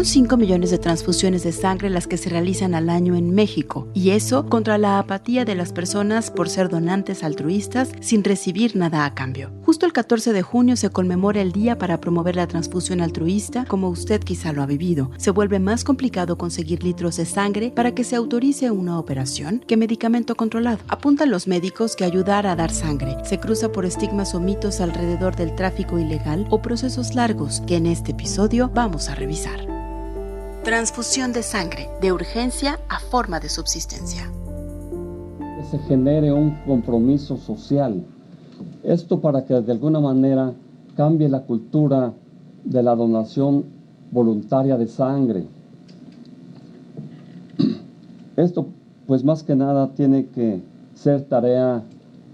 Son 5 millones de transfusiones de sangre las que se realizan al año en México, y eso contra la apatía de las personas por ser donantes altruistas sin recibir nada a cambio. Justo el 14 de junio se conmemora el día para promover la transfusión altruista. Como usted quizá lo ha vivido, se vuelve más complicado conseguir litros de sangre para que se autorice una operación que medicamento controlado. Apuntan los médicos que ayudar a dar sangre se cruza por estigmas o mitos alrededor del tráfico ilegal o procesos largos que en este episodio vamos a revisar. Transfusión de sangre, de urgencia a forma de subsistencia. Que se genere un compromiso social. Esto para que de alguna manera cambie la cultura de la donación voluntaria de sangre. Esto, pues más que nada, tiene que ser tarea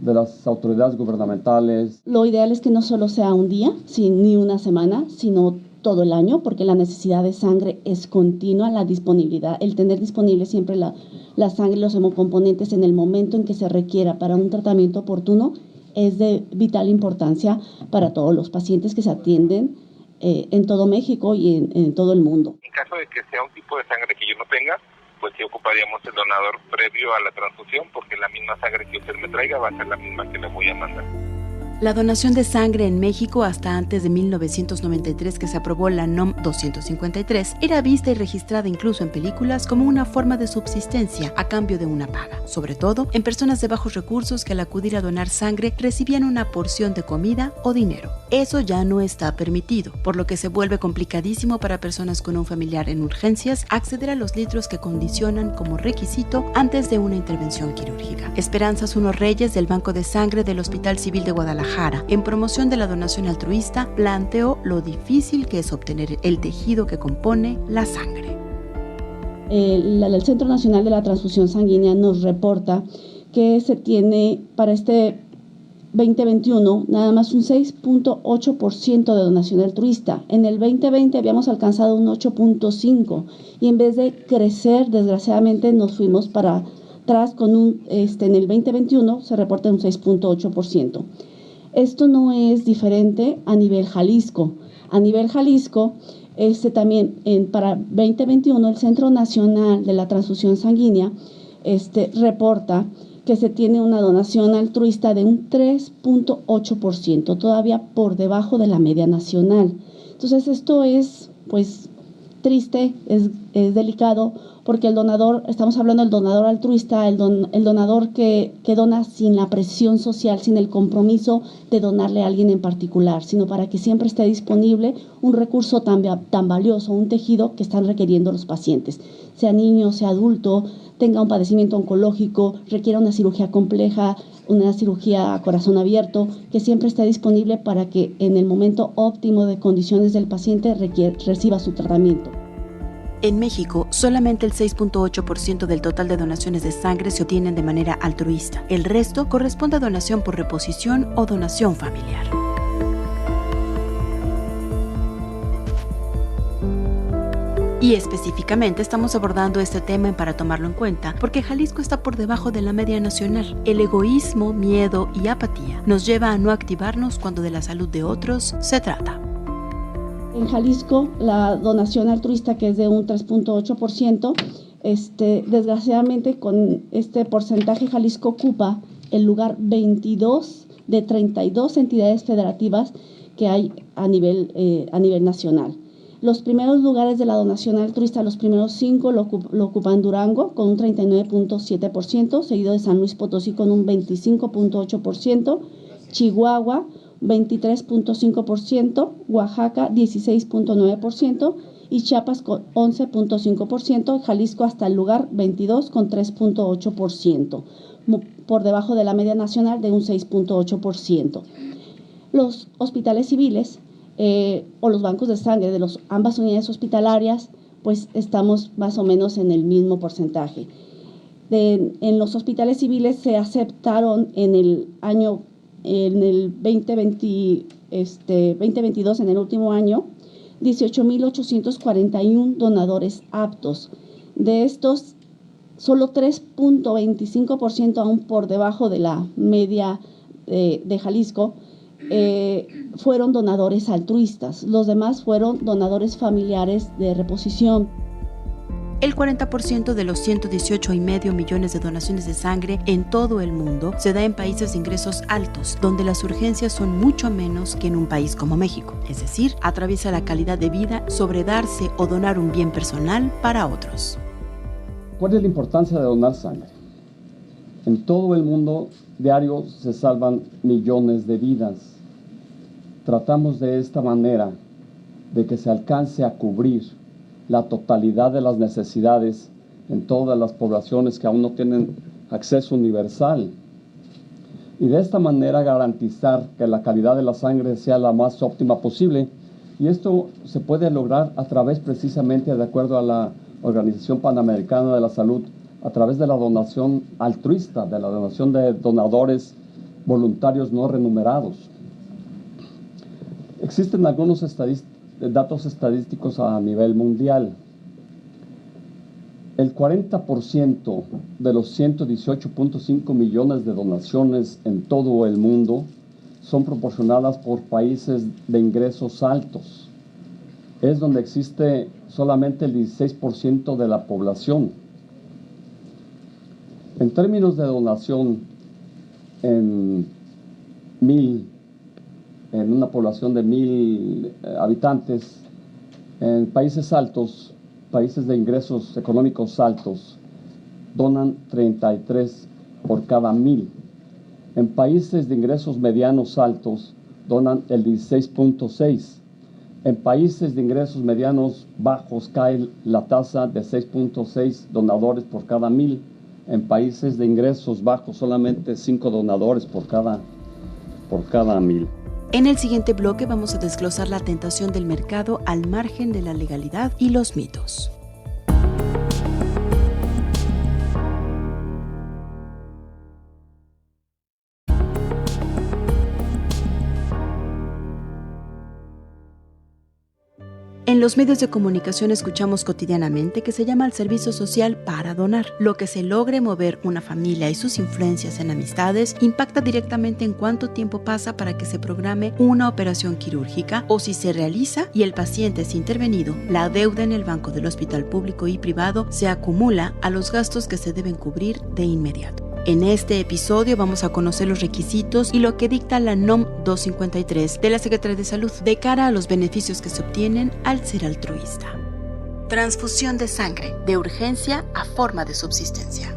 de las autoridades gubernamentales. Lo ideal es que no solo sea un día, ni una semana, sino todo el año, porque la necesidad de sangre es continua, la disponibilidad, el tener disponible siempre la sangre y los hemocomponentes en el momento en que se requiera para un tratamiento oportuno es de vital importancia para todos los pacientes que se atienden en todo México y en todo el mundo. En caso de que sea un tipo de sangre que yo no tenga, pues sí ocuparíamos el donador previo a la transfusión, porque la misma sangre que usted me traiga va a ser la misma que le voy a mandar. La donación de sangre en México hasta antes de 1993, que se aprobó la NOM 253, era vista y registrada incluso en películas como una forma de subsistencia a cambio de una paga, sobre todo en personas de bajos recursos que al acudir a donar sangre recibían una porción de comida o dinero. Eso ya no está permitido, por lo que se vuelve complicadísimo para personas con un familiar en urgencias acceder a los litros que condicionan como requisito antes de una intervención quirúrgica. Esperanza Zuno Reyes, del Banco de Sangre del Hospital Civil de Guadalajara, en promoción de la donación altruista, planteó lo difícil que es obtener el tejido que compone la sangre. El Centro Nacional de la Transfusión Sanguínea nos reporta que se tiene para este 2021 nada más un 6.8% de donación altruista. En el 2020 habíamos alcanzado un 8.5% y en vez de crecer, desgraciadamente nos fuimos para atrás con en el 2021 se reporta un 6.8%. Esto no es diferente a nivel Jalisco. A nivel Jalisco, también para 2021 el Centro Nacional de la Transfusión Sanguínea reporta que se tiene una donación altruista de un 3.8%, todavía por debajo de la media nacional. Entonces esto es pues triste, es delicado, porque el donador, estamos hablando del donador altruista, el donador que dona sin la presión social, sin el compromiso de donarle a alguien en particular, sino para que siempre esté disponible un recurso tan valioso, un tejido que están requiriendo los pacientes, sea niño, sea adulto, tenga un padecimiento oncológico, requiera una cirugía compleja, una cirugía a corazón abierto, que siempre esté disponible para que en el momento óptimo de condiciones del paciente reciba su tratamiento. En México, solamente el 6.8% del total de donaciones de sangre se obtienen de manera altruista. El resto corresponde a donación por reposición o donación familiar. Y específicamente estamos abordando este tema para tomarlo en cuenta porque Jalisco está por debajo de la media nacional. El egoísmo, miedo y apatía nos lleva a no activarnos cuando de la salud de otros se trata. En Jalisco, la donación altruista, que es de un 3.8%, desgraciadamente con este porcentaje Jalisco ocupa el lugar 22 de 32 entidades federativas que hay a nivel nacional. Los primeros lugares de la donación altruista, los primeros 5 lo ocupan Durango con un 39.7%, seguido de San Luis Potosí con un 25.8%, Chihuahua 23.5%, Oaxaca 16.9% y Chiapas con 11.5%, Jalisco hasta el lugar 22 con 3.8%, por debajo de la media nacional de un 6.8%. Los hospitales civiles o los bancos de sangre de ambas unidades hospitalarias, pues estamos más o menos en el mismo porcentaje. En los hospitales civiles se aceptaron en el 2022, en el último año, 18.841 donadores aptos. De estos, solo 3.25%, aún por debajo de la media de Jalisco, fueron donadores altruistas. Los demás fueron donadores familiares de reposición. El 40% de los 118,5 millones de donaciones de sangre en todo el mundo se da en países de ingresos altos, donde las urgencias son mucho menos que en un país como México. Es decir, atraviesa la calidad de vida sobre darse o donar un bien personal para otros. ¿Cuál es la importancia de donar sangre? En todo el mundo diario se salvan millones de vidas. Tratamos de esta manera de que se alcance a cubrir la totalidad de las necesidades en todas las poblaciones que aún no tienen acceso universal. Y de esta manera garantizar que la calidad de la sangre sea la más óptima posible. Y esto se puede lograr a través precisamente, de acuerdo a la Organización Panamericana de la Salud, a través de la donación altruista, de la donación de donadores voluntarios no remunerados. Existen algunos datos estadísticos a nivel mundial. El 40% de los 118.5 millones de donaciones en todo el mundo son proporcionadas por países de ingresos altos. Es donde existe solamente el 16% de la población. En términos de donación, en una población de 1,000 habitantes, en países altos, países de ingresos económicos altos, donan 33 por cada 1,000. En países de ingresos medianos altos, donan el 16.6. En países de ingresos medianos bajos cae la tasa de 6.6 donadores por cada 1,000. En países de ingresos bajos solamente 5 donadores por cada 1,000. En el siguiente bloque vamos a desglosar la tentación del mercado al margen de la legalidad y los mitos. En los medios de comunicación escuchamos cotidianamente que se llama al servicio social para donar. Lo que se logre mover una familia y sus influencias en amistades impacta directamente en cuánto tiempo pasa para que se programe una operación quirúrgica o si se realiza y el paciente es intervenido. La deuda en el banco del hospital público y privado se acumula a los gastos que se deben cubrir de inmediato. En este episodio vamos a conocer los requisitos y lo que dicta la NOM 253 de la Secretaría de Salud de cara a los beneficios que se obtienen al ser altruista. Transfusión de sangre, de urgencia a forma de subsistencia.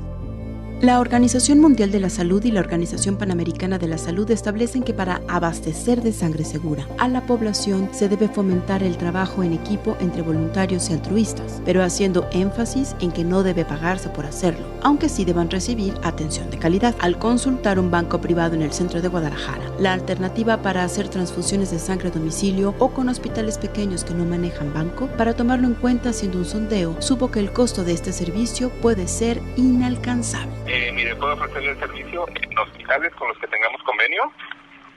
La Organización Mundial de la Salud y la Organización Panamericana de la Salud establecen que para abastecer de sangre segura a la población se debe fomentar el trabajo en equipo entre voluntarios y altruistas, pero haciendo énfasis en que no debe pagarse por hacerlo, aunque sí deban recibir atención de calidad. Al consultar un banco privado en el centro de Guadalajara, la alternativa para hacer transfusiones de sangre a domicilio o con hospitales pequeños que no manejan banco, para tomarlo en cuenta haciendo un sondeo, supo que el costo de este servicio puede ser inalcanzable. Mire, puedo ofrecerle el servicio en hospitales con los que tengamos convenio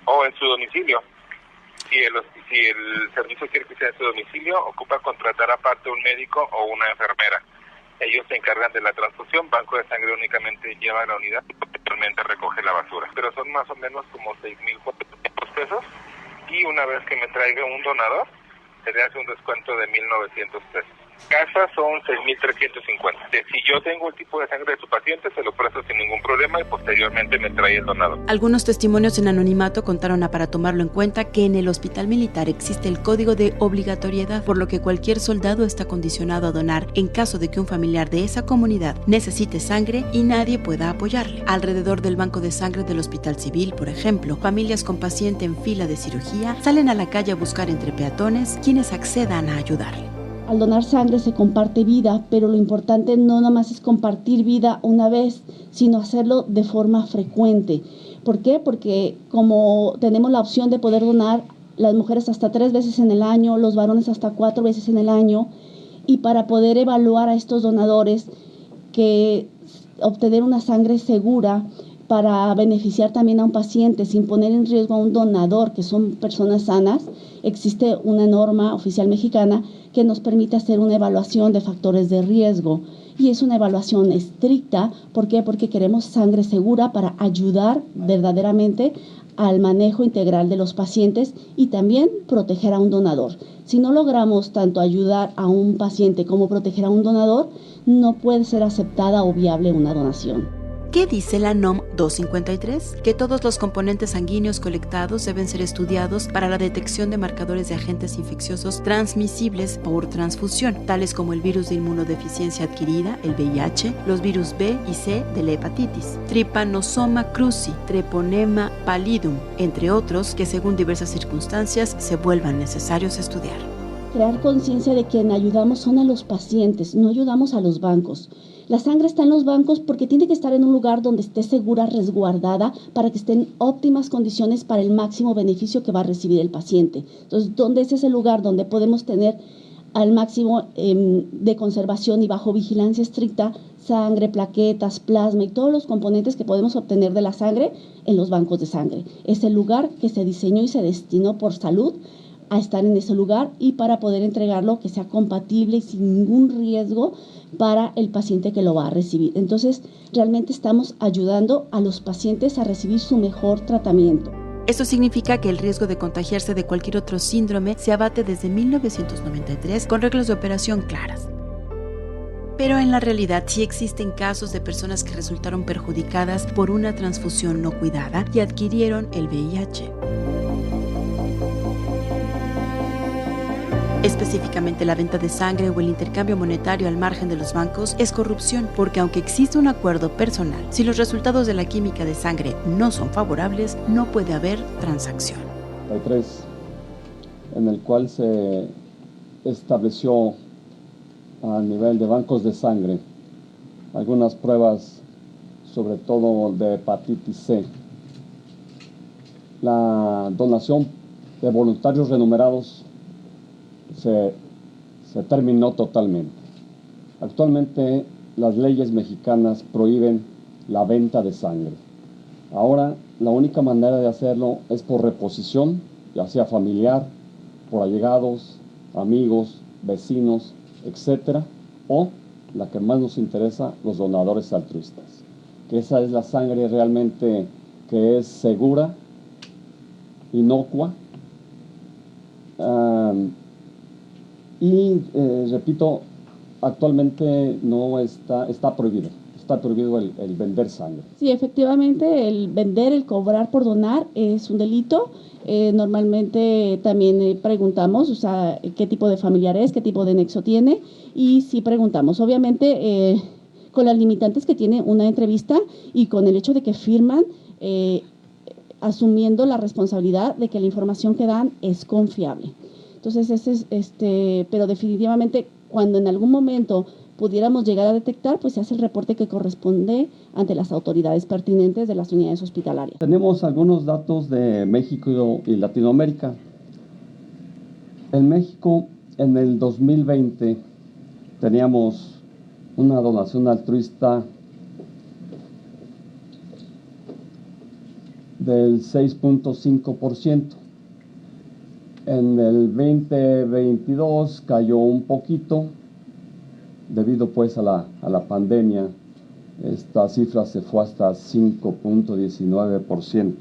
o en su domicilio. Si el servicio quiere que sea en su domicilio, ocupa contratar aparte un médico o una enfermera. Ellos se encargan de la transfusión, Banco de Sangre únicamente lleva la unidad y posteriormente recoge la basura. Pero son más o menos como 6,400 pesos y una vez que me traiga un donador, se le hace un descuento de 1,900 pesos. Casa son 6,350. Si yo tengo el tipo de sangre de su paciente, se lo presto sin ningún problema y posteriormente me trae el donador. Algunos testimonios en anonimato contaron para tomarlo en cuenta que en el hospital militar existe el código de obligatoriedad, por lo que cualquier soldado está condicionado a donar en caso de que un familiar de esa comunidad necesite sangre y nadie pueda apoyarle. Alrededor del banco de sangre del hospital civil, por ejemplo, familias con paciente en fila de cirugía salen a la calle a buscar entre peatones quienes accedan a ayudarle. Al donar sangre se comparte vida, pero lo importante no nada más es compartir vida una vez, sino hacerlo de forma frecuente. ¿Por qué? Porque como tenemos la opción de poder donar las mujeres hasta 3 veces en el año, los varones hasta 4 veces en el año, y para poder evaluar a estos donadores, que obtener una sangre segura para beneficiar también a un paciente sin poner en riesgo a un donador, que son personas sanas, existe una norma oficial mexicana que nos permite hacer una evaluación de factores de riesgo. Y es una evaluación estricta. ¿Por qué? Porque queremos sangre segura para ayudar verdaderamente al manejo integral de los pacientes y también proteger a un donador. Si no logramos tanto ayudar a un paciente como proteger a un donador, no puede ser aceptada o viable una donación. ¿Qué dice la NOM 253? Que todos los componentes sanguíneos colectados deben ser estudiados para la detección de marcadores de agentes infecciosos transmisibles por transfusión, tales como el virus de inmunodeficiencia adquirida, el VIH, los virus B y C de la hepatitis, Trypanosoma cruzi, Treponema pallidum, entre otros que según diversas circunstancias se vuelvan necesarios estudiar. Crear conciencia de que ayudamos son a los pacientes, no ayudamos a los bancos. La sangre está en los bancos porque tiene que estar en un lugar donde esté segura, resguardada, para que esté en óptimas condiciones para el máximo beneficio que va a recibir el paciente. Entonces, ¿dónde es ese lugar donde podemos tener al máximo de conservación y bajo vigilancia estricta sangre, plaquetas, plasma y todos los componentes que podemos obtener de la sangre? En los bancos de sangre. Es el lugar que se diseñó y se destinó por salud a estar en ese lugar y para poder entregarlo que sea compatible y sin ningún riesgo para el paciente que lo va a recibir. Entonces, realmente estamos ayudando a los pacientes a recibir su mejor tratamiento. Esto significa que el riesgo de contagiarse de cualquier otro síndrome se abate desde 1993 con reglas de operación claras. Pero en la realidad sí existen casos de personas que resultaron perjudicadas por una transfusión no cuidada y adquirieron el VIH. Específicamente la venta de sangre o el intercambio monetario al margen de los bancos es corrupción, porque aunque existe un acuerdo personal, si los resultados de la química de sangre no son favorables, no puede haber transacción. 3, en el cual se estableció a nivel de bancos de sangre algunas pruebas, sobre todo de hepatitis C. La donación de voluntarios renumerados se terminó totalmente. Actualmente las leyes mexicanas prohíben la venta de sangre. Ahora la única manera de hacerlo es por reposición, ya sea familiar, por allegados, amigos, vecinos, etcétera, o la que más nos interesa, los donadores altruistas. Que esa es la sangre realmente que es segura, inocua, repito, actualmente no está prohibido. Está prohibido el vender sangre. Sí, efectivamente, el vender, el cobrar por donar es un delito. Normalmente también preguntamos, o sea, qué tipo de familiar es, qué tipo de nexo tiene, y sí preguntamos. Obviamente, con las limitantes que tiene una entrevista y con el hecho de que firman, asumiendo la responsabilidad de que la información que dan es confiable. Entonces, pero definitivamente, cuando en algún momento pudiéramos llegar a detectar, pues se hace el reporte que corresponde ante las autoridades pertinentes de las unidades hospitalarias. Tenemos algunos datos de México y Latinoamérica. En México, en el 2020, teníamos una donación altruista del 6.5%. En el 2022 cayó un poquito, debido pues a la pandemia. Esta cifra se fue hasta 5.19%.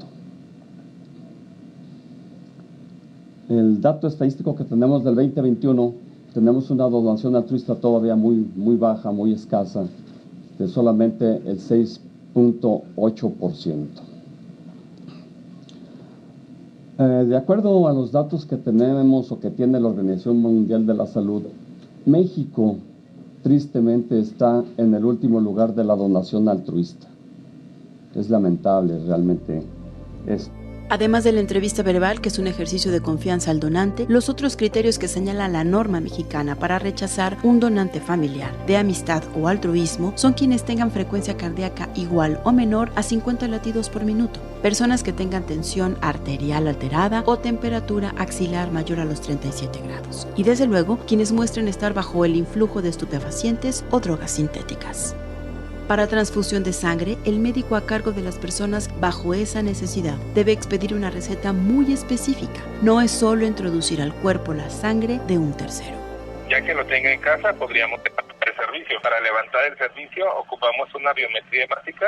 El dato estadístico que tenemos del 2021, tenemos una donación altruista todavía muy baja, muy escasa, de solamente el 6.8%. De acuerdo a los datos que tenemos o que tiene la Organización Mundial de la Salud, México tristemente está en el último lugar de la donación altruista. Es lamentable realmente esto. Además de la entrevista verbal, que es un ejercicio de confianza al donante, los otros criterios que señala la norma mexicana para rechazar un donante familiar, de amistad o altruismo, son quienes tengan frecuencia cardíaca igual o menor a 50 latidos por minuto, personas que tengan tensión arterial alterada o temperatura axilar mayor a los 37 grados, y desde luego quienes muestren estar bajo el influjo de estupefacientes o drogas sintéticas. Para transfusión de sangre, el médico a cargo de las personas bajo esa necesidad debe expedir una receta muy específica. No es solo introducir al cuerpo la sangre de un tercero. Ya que lo tenga en casa, podríamos levantar el servicio. Para levantar el servicio ocupamos una biometría hemática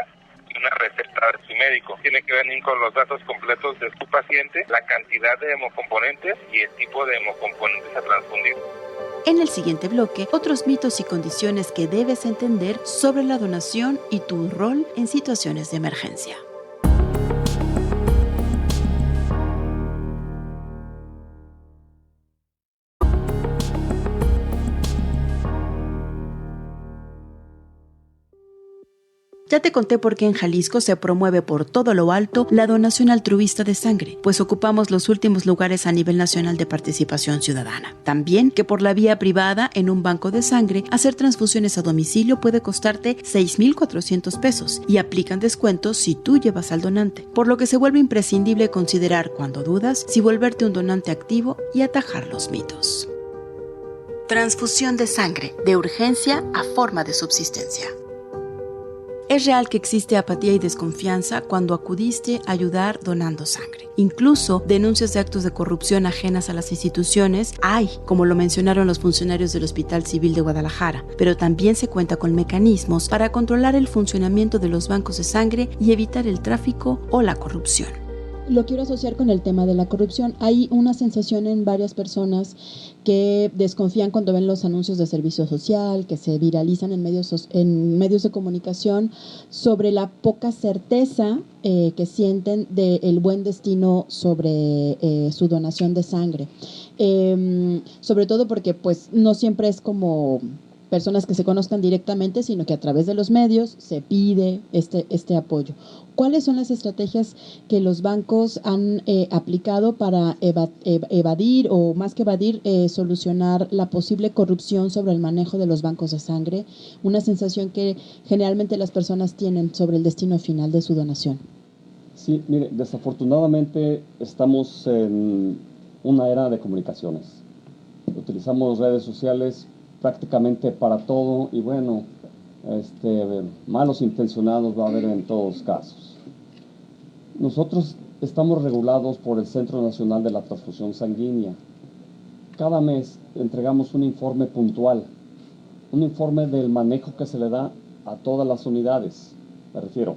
una receta de su médico. Tiene que venir con los datos completos de su paciente, la cantidad de hemocomponentes y el tipo de hemocomponentes a transfundir. En el siguiente bloque, otros mitos y condiciones que debes entender sobre la donación y tu rol en situaciones de emergencia. Ya te conté por qué en Jalisco se promueve por todo lo alto la donación altruista de sangre, pues ocupamos los últimos lugares a nivel nacional de participación ciudadana. También que por la vía privada, en un banco de sangre, hacer transfusiones a domicilio puede costarte 6,400 pesos y aplican descuentos si tú llevas al donante, por lo que se vuelve imprescindible considerar cuando dudas si volverte un donante activo y atajar los mitos. Transfusión de sangre, de urgencia a forma de subsistencia. Es real que existe apatía y desconfianza cuando acudiste a ayudar donando sangre. Incluso denuncias de actos de corrupción ajenas a las instituciones hay, como lo mencionaron los funcionarios del Hospital Civil de Guadalajara, pero también se cuenta con mecanismos para controlar el funcionamiento de los bancos de sangre y evitar el tráfico o la corrupción. Lo quiero asociar con el tema de la corrupción. Hay una sensación en varias personas que desconfían cuando ven los anuncios de servicio social, que se viralizan en medios de comunicación, sobre la poca certeza que sienten del buen destino sobre su donación de sangre. Sobre todo porque pues no siempre es como personas que se conozcan directamente, sino que a través de los medios se pide este apoyo. ¿Cuáles son las estrategias que los bancos han aplicado para evadir, o más que evadir, solucionar la posible corrupción sobre el manejo de los bancos de sangre? Una sensación que generalmente las personas tienen sobre el destino final de su donación. Sí, mire, desafortunadamente estamos en una era de comunicaciones. Utilizamos redes sociales prácticamente para todo y bueno, malos intencionados va a haber en todos casos. Nosotros estamos regulados por el Centro Nacional de la Transfusión Sanguínea. Cada mes entregamos un informe puntual, un informe del manejo que se le da a todas las unidades. Me refiero,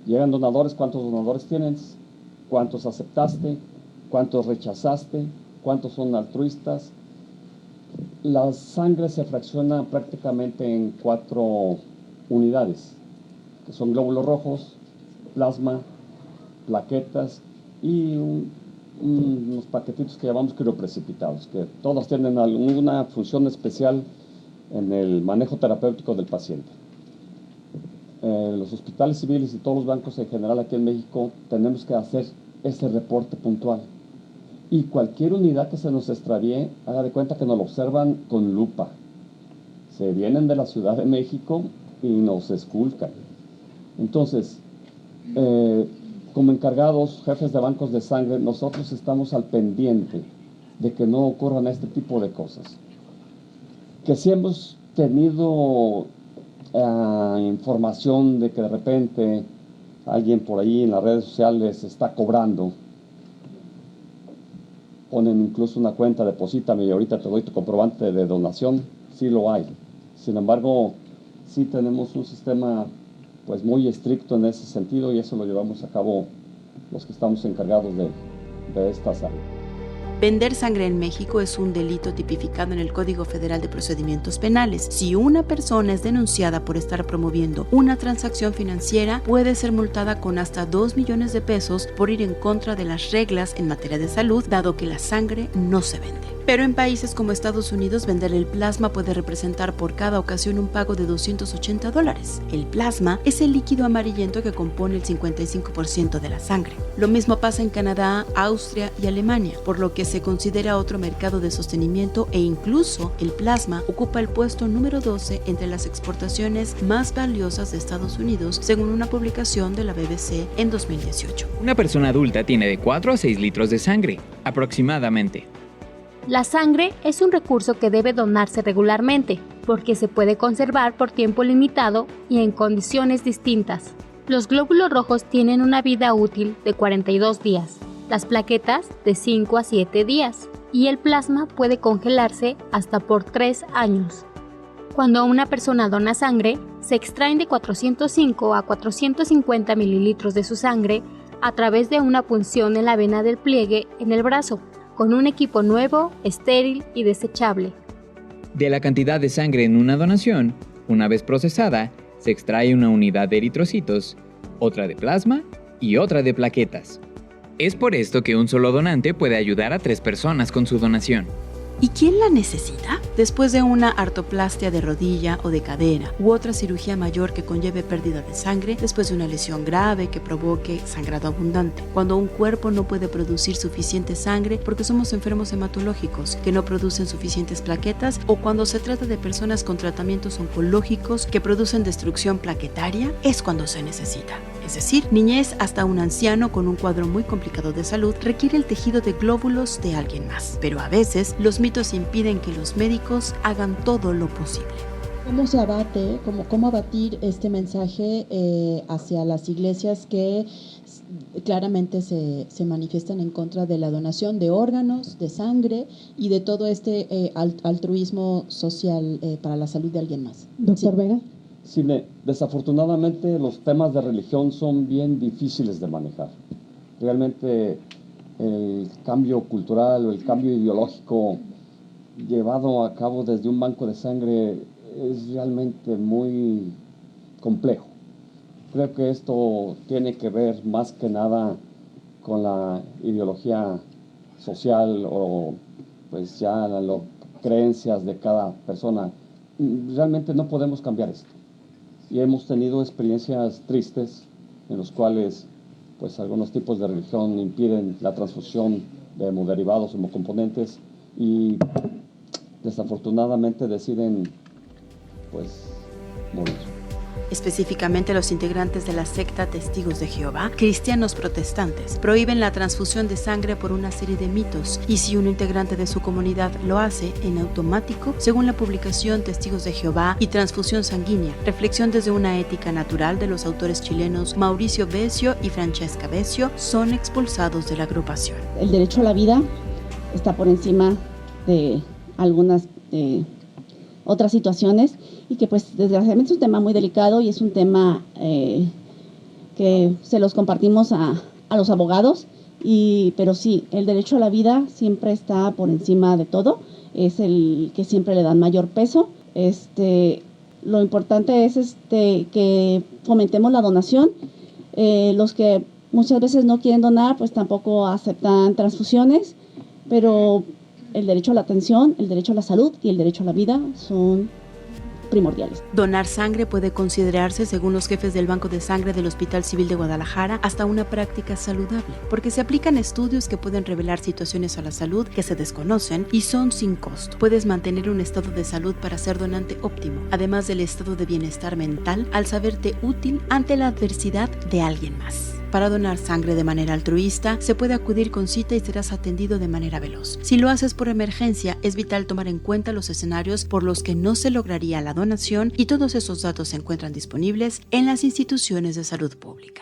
llegan donadores, ¿cuántos donadores tienes? ¿Cuántos aceptaste? ¿Cuántos rechazaste? ¿Cuántos son altruistas? La sangre se fracciona prácticamente en 4 unidades, que son glóbulos rojos, plasma, plaquetas y unos paquetitos que llamamos crioprecipitados, que todos tienen alguna función especial en el manejo terapéutico del paciente. Los hospitales civiles y todos los bancos en general aquí en México tenemos que hacer ese reporte puntual. Y cualquier unidad que se nos extravíe, haga de cuenta que nos lo observan con lupa. Se vienen de la Ciudad de México y nos esculcan. Entonces, como encargados, jefes de bancos de sangre, nosotros estamos al pendiente de que no ocurran este tipo de cosas. Que si hemos tenido información de que de repente alguien por ahí en las redes sociales está cobrando, ponen incluso una cuenta, deposítame y ahorita te doy tu comprobante de donación, sí lo hay. Sin embargo, sí tenemos un sistema pues muy estricto en ese sentido y eso lo llevamos a cabo los que estamos encargados de esta área. Vender sangre en México es un delito tipificado en el Código Federal de Procedimientos Penales. Si una persona es denunciada por estar promoviendo una transacción financiera, puede ser multada con hasta 2 millones de pesos por ir en contra de las reglas en materia de salud, dado que la sangre no se vende. Pero en países como Estados Unidos, vender el plasma puede representar por cada ocasión un pago de $280. El plasma es el líquido amarillento que compone el 55% de la sangre. Lo mismo pasa en Canadá, Austria y Alemania, por lo que se considera otro mercado de sostenimiento e incluso el plasma ocupa el puesto número 12 entre las exportaciones más valiosas de Estados Unidos, según una publicación de la BBC en 2018. Una persona adulta tiene de 4 a 6 litros de sangre, aproximadamente. La sangre es un recurso que debe donarse regularmente, porque se puede conservar por tiempo limitado y en condiciones distintas. Los glóbulos rojos tienen una vida útil de 42 días, las plaquetas de 5 a 7 días y el plasma puede congelarse hasta por 3 años. Cuando una persona dona sangre, se extraen de 405 a 450 mililitros de su sangre a través de una punción en la vena del pliegue en el brazo, con un equipo nuevo, estéril y desechable. De la cantidad de sangre en una donación, una vez procesada, se extrae una unidad de eritrocitos, otra de plasma y otra de plaquetas. Es por esto que un solo donante puede ayudar a 3 personas con su donación. ¿Y quién la necesita? Después de una artroplastia de rodilla o de cadera u otra cirugía mayor que conlleve pérdida de sangre, después de una lesión grave que provoque sangrado abundante, cuando un cuerpo no puede producir suficiente sangre porque somos enfermos hematológicos que no producen suficientes plaquetas, o cuando se trata de personas con tratamientos oncológicos que producen destrucción plaquetaria, es cuando se necesita. Es decir, niñez hasta un anciano con un cuadro muy complicado de salud requiere el tejido de glóbulos de alguien más. Pero a veces los mitos impiden que los médicos hagan todo lo posible. ¿Cómo se abate, cómo abatir este mensaje hacia las iglesias que claramente se manifiestan en contra de la donación de órganos, de sangre y de todo este altruismo social para la salud de alguien más? Doctor Vega. Sí, desafortunadamente los temas de religión son bien difíciles de manejar. Realmente el cambio cultural o el cambio ideológico llevado a cabo desde un banco de sangre es realmente muy complejo. Creo que esto tiene que ver más que nada con la ideología social o pues ya las creencias de cada persona. Realmente no podemos cambiar esto. Y hemos tenido experiencias tristes en los cuales pues algunos tipos de religión impiden la transfusión de hemoderivados, hemocomponentes, y desafortunadamente deciden pues morir. Específicamente los integrantes de la secta Testigos de Jehová, cristianos protestantes, prohíben la transfusión de sangre por una serie de mitos, y si un integrante de su comunidad lo hace, en automático, según la publicación Testigos de Jehová y Transfusión Sanguínea, reflexión desde una ética natural de los autores chilenos Mauricio Vesio y Francesca Vesio, son expulsados de la agrupación. El derecho a la vida está por encima de algunas otras situaciones, y que pues desgraciadamente es un tema muy delicado y es un tema que se los compartimos a los abogados, pero sí, el derecho a la vida siempre está por encima de todo, es el que siempre le dan mayor peso. Lo importante es que fomentemos la donación. Los que muchas veces no quieren donar pues tampoco aceptan transfusiones, pero el derecho a la atención, el derecho a la salud y el derecho a la vida son primordiales. Donar sangre puede considerarse, según los jefes del Banco de Sangre del Hospital Civil de Guadalajara, hasta una práctica saludable, porque se aplican estudios que pueden revelar situaciones a la salud que se desconocen y son sin costo. Puedes mantener un estado de salud para ser donante óptimo, además del estado de bienestar mental al saberte útil ante la adversidad de alguien más. Para donar sangre de manera altruista, se puede acudir con cita y serás atendido de manera veloz. Si lo haces por emergencia, es vital tomar en cuenta los escenarios por los que no se lograría la donación, y todos esos datos se encuentran disponibles en las instituciones de salud pública.